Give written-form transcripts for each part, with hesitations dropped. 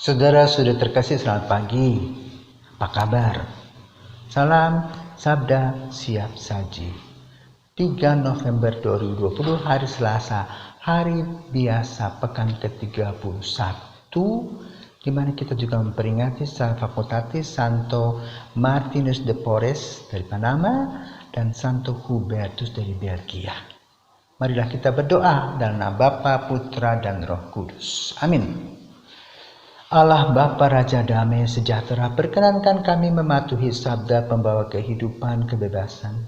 Saudara sudah terkasih, selamat pagi. Apa kabar? Salam Sabda Siap Saji. 3 November 2020, hari Selasa, hari biasa pekan ke-31, di mana kita juga memperingati secara fakultatif Santo Martinus de Porres dari Panama dan Santo Hubertus dari Belgia. Marilah kita berdoa dalam nama Bapa, Putra, dan Roh Kudus. Amin. Allah Bapa Raja Damai Sejahtera, perkenankan kami mematuhi sabda pembawa kehidupan kebebasan.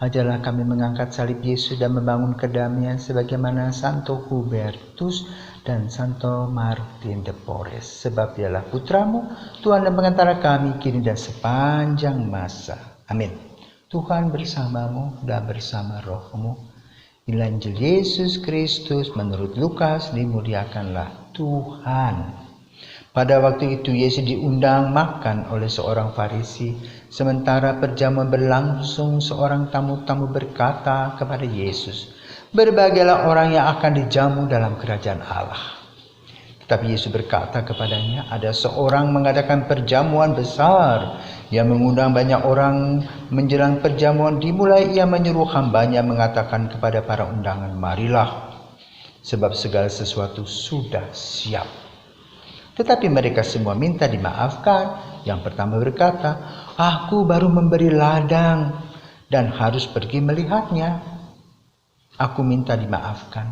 Ajarlah kami mengangkat salib Yesus dan membangun kedamaian sebagaimana Santo Hubertus dan Santo Martin de Porres. Sebab dialah putramu, Tuhan dan pengantara kami kini dan sepanjang masa. Amin. Tuhan bersamamu dan bersama rohmu. Injil Yesus Kristus menurut Lukas, dimuliakanlah Tuhan. Pada waktu itu Yesus diundang makan oleh seorang Farisi. Sementara perjamuan berlangsung, seorang tamu-tamu berkata kepada Yesus, "Berbahagialah orang yang akan dijamu dalam kerajaan Allah." Tetapi Yesus berkata kepadanya, "Ada seorang mengadakan perjamuan besar yang mengundang banyak orang. Menjelang perjamuan dimulai, ia menyuruh hambanya mengatakan kepada para undangan, 'Marilah, sebab segala sesuatu sudah siap.' Tetapi mereka semua minta dimaafkan. Yang pertama berkata, 'Aku baru memberi ladang dan harus pergi melihatnya. Aku minta dimaafkan.'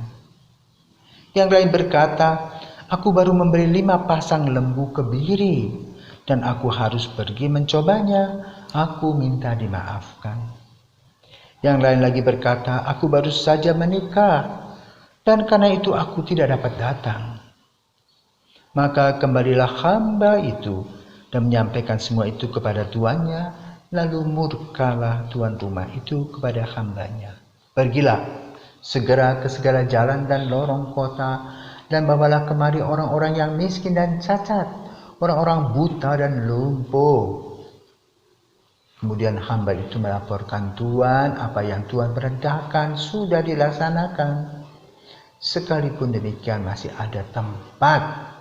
Yang lain berkata, 'Aku baru memberi 5 pasang lembu kebiri dan aku harus pergi mencobanya. Aku minta dimaafkan.' Yang lain lagi berkata, 'Aku baru saja menikah dan karena itu aku tidak dapat datang.' Maka kembalilah hamba itu dan menyampaikan semua itu kepada tuannya. Lalu murkalah tuan rumah itu kepada hambanya. 'Pergilah segera ke segala jalan dan lorong kota dan bawalah kemari orang-orang yang miskin dan cacat, orang-orang buta dan lumpuh.' Kemudian hamba itu melaporkan tuan apa yang Tuhan perintahkan sudah dilaksanakan. Sekalipun demikian masih ada tempat.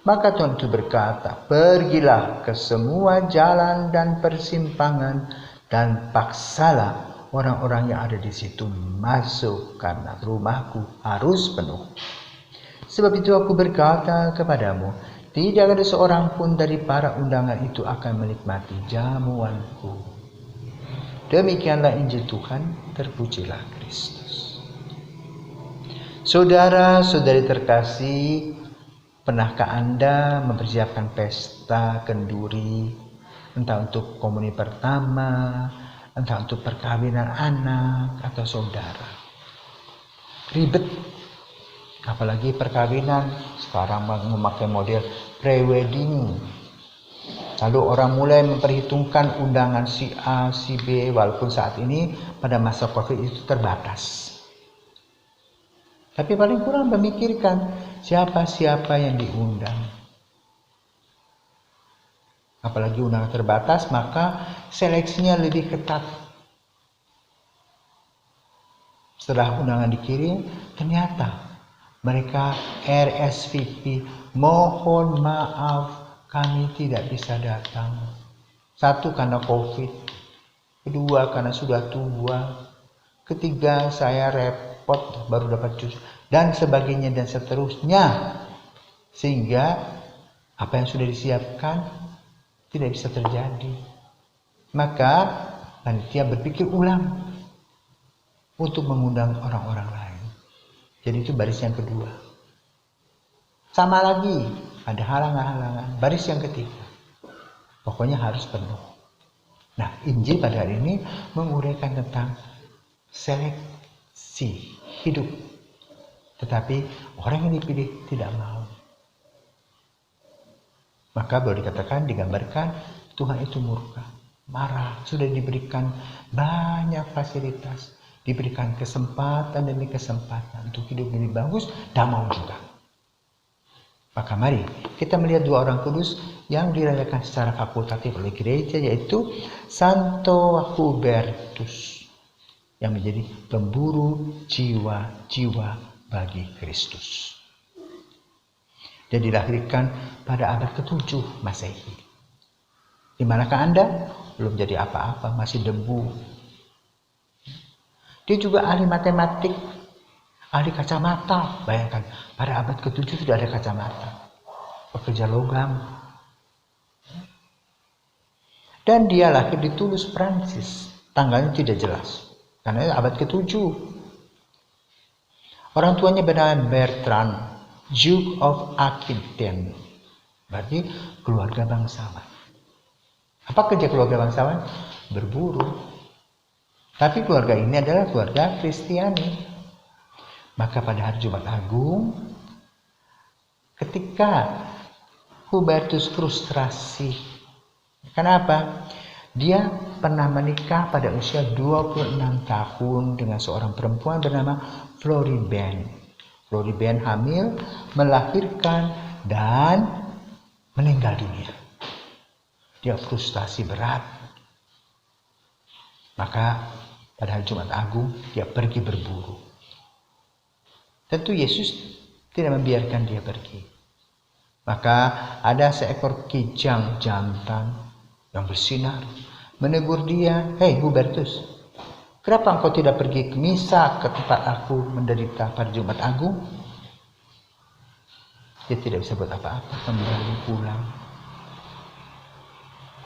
Maka Tuhan itu berkata, 'Pergilah ke semua jalan dan persimpangan dan paksalah orang-orang yang ada di situ masuk, karena rumahku harus penuh. Sebab itu aku berkata kepadamu, tidak ada seorang pun dari para undangan itu akan menikmati jamuanku.'" Demikianlah Injil Tuhan, terpujilah Kristus. Saudara-saudari terkasih, pernahkah Anda mempersiapkan pesta kenduri, entah untuk komuni pertama, entah untuk perkawinan anak atau saudara? Ribet, apalagi perkawinan sekarang memakai model pre-wedding. Lalu orang mulai memperhitungkan undangan si A, si B, walaupun saat ini pada masa COVID itu terbatas. Tapi paling kurang memikirkan siapa-siapa yang diundang. Apalagi undangan terbatas, maka seleksinya lebih ketat. Setelah undangan dikirim, ternyata mereka RSVP, "Mohon maaf, kami tidak bisa datang." 1, karena COVID. 2, karena sudah tua. 3, saya repot baru dapat jus, dan sebagainya dan seterusnya. Sehingga apa yang sudah disiapkan tidak bisa terjadi. Maka panitia berpikir ulang untuk mengundang orang-orang lain. Jadi itu baris yang kedua. Sama lagi, ada halangan-halangan. Baris yang ketiga, pokoknya harus penuh. Nah, Injil pada hari ini menguraikan tentang seleksi hidup. Tetapi orang yang dipilih tidak mau. Maka boleh dikatakan, digambarkan Tuhan itu murka, marah. Sudah diberikan banyak fasilitas, diberikan kesempatan demi kesempatan untuk hidup lebih bagus, tidak mau juga. Maka mari kita melihat 2 orang kudus yang dirayakan secara fakultatif oleh gereja, yaitu Santo Hubertus yang menjadi pemburu jiwa-jiwa bagi Kristus. Dia dilahirkan pada abad ke-7 Masehi. Di manakah Anda? Belum jadi apa-apa, masih debu. Dia juga ahli matematik, ahli kacamata. Bayangkan, pada abad ke-7 sudah ada kacamata. Pekerja logam. Dan dia lahir di Toulouse, Prancis. Tanggalnya tidak jelas, karena abad ke-7. Orang tuanya bernama Bertrand, Duke of Aquitaine. Berarti keluarga bangsawan. Apa kerja keluarga bangsawan? Berburu. Tapi keluarga ini adalah keluarga Kristiani. Maka pada hari Jumat Agung, ketika Hubertus frustrasi, kenapa? Dia pernah menikah pada usia 26 tahun dengan seorang perempuan bernama Floribert. Floribert hamil, melahirkan, dan meninggal dunia. Dia frustasi berat. Maka pada hari Jumat Agung dia pergi berburu. Tentu Yesus tidak membiarkan dia pergi. Maka ada seekor kijang jantan yang bersinar menegur dia, "Hei Hubertus, kenapa engkau tidak pergi ke misa ke tempat aku menderita pada Jumat Agung?" Dia tidak bisa buat apa-apa, kembali pulang.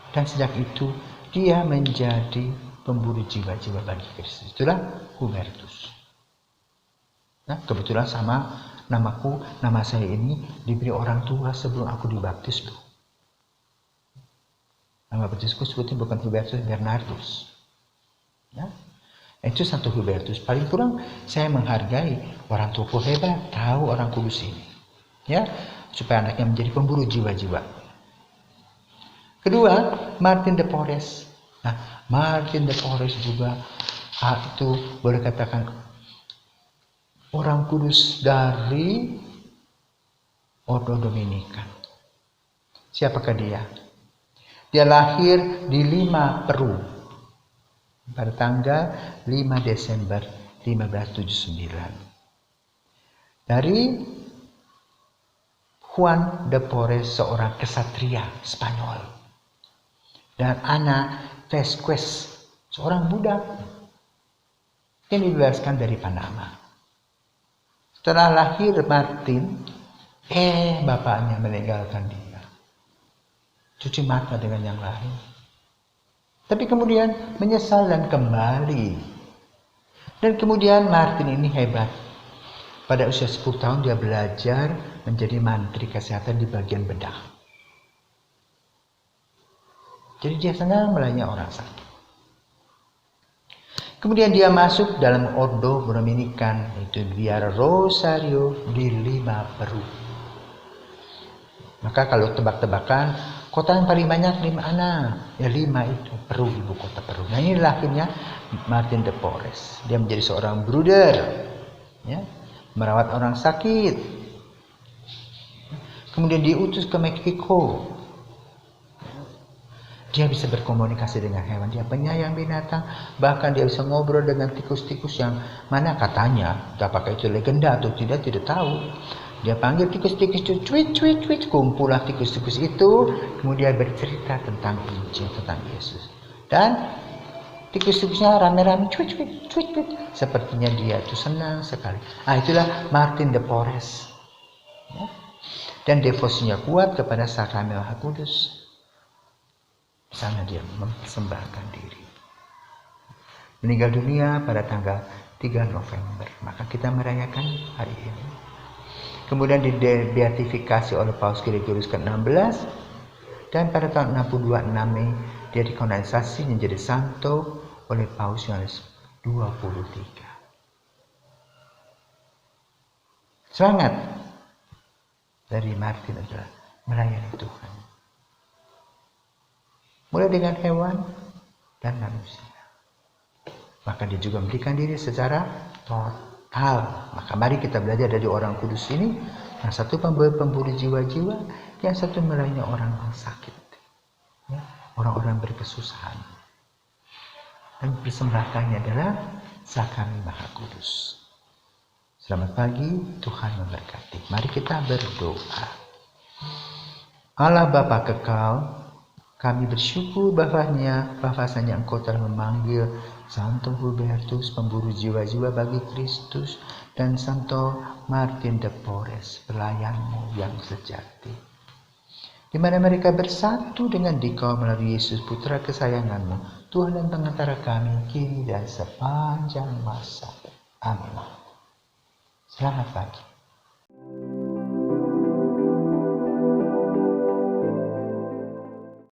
Dan sejak itu dia menjadi pemburu jiwa-jiwa bagi Kristus. Itulah Hubertus. Nah, kebetulan sama nama saya ini diberi orang tua sebelum aku dibaptis loh. Nama baptisku sebetulnya bukan Hubertus, Bernardus. Ya, itu satu Hubertus. Paling kurang saya menghargai orang tuaku hebat, tahu orang kudus ini. Ya, supaya anaknya menjadi pemburu jiwa-jiwa. Kedua, Martin de Porres. Nah, Martin de Porres juga itu boleh katakan orang kudus dari Ordo Dominikan. Siapakah dia? Dia lahir di Lima, Peru pada tanggal 5 Desember 1579. Dari Juan de Porres, seorang kesatria Spanyol. Dan Ana Vesquez, seorang budak yang dibebaskan dari Panama. Setelah lahir Martin, bapaknya meninggalkan dia. Cuci mata dengan yang lain. Tapi kemudian menyesal dan kembali. Dan kemudian Martin ini hebat. Pada usia 10 tahun dia belajar menjadi mantri kesehatan di bagian bedah. Jadi dia senang melayani orang sakit. Kemudian dia masuk dalam Ordo Dominikan, yaitu Via Rosario di Lima, Peru. Maka kalau tebak-tebakan, kota yang paling banyak di mana? Ya Lima itu, Peru, ibu kota Peru. Nah ini lahirnya Martin de Porres. Dia menjadi seorang bruder, ya, merawat orang sakit. Kemudian diutus ke Meksiko. Dia bisa berkomunikasi dengan hewan, dia penyayang binatang, bahkan dia bisa ngobrol dengan tikus-tikus yang mana katanya, apakah itu legenda atau tidak tahu. Dia panggil tikus-tikus itu, cuit, kumpulah tikus-tikus itu, kemudian bercerita tentang Injil, tentang Yesus. Dan tikus-tikusnya rame-rame, cuit, sepertinya dia itu senang sekali. Itulah Martin de Porres. Ya. Dan devosinya kuat kepada sakramen Maha Kudus. Di sana dia mempersembahkan diri. Meninggal dunia pada tanggal 3 November. Maka kita merayakan hari ini. Kemudian dibeatifikasi oleh Paus Gregorius ke-16. Dan pada tahun 62 Mei dia dikanonisasi menjadi santo oleh Paus Yohanes 23. Semangat dari Martin adalah melayani Tuhan. Mulai dengan hewan dan manusia. Maka dia juga memberikan diri secara total. Maka mari kita belajar dari orang kudus ini. Yang satu pemburu jiwa-jiwa, yang satu melayani orang yang sakit, ya, orang-orang berkesusahan. Dan persembahkannya adalah sakramen Maha Kudus. Selamat pagi, Tuhan memberkati. Mari kita berdoa. Allah Bapa kekal, kami bersyukur bahwasanya Engkau telah memanggil Santo Hubertus, pemburu jiwa-jiwa bagi Kristus, dan Santo Martin de Porres, pelayanmu yang sejati, di mana mereka bersatu dengan Dikau melalui Yesus Putra kesayanganmu, Tuhan dan pengantara kami, kini dan sepanjang masa. Amin. Selamat pagi.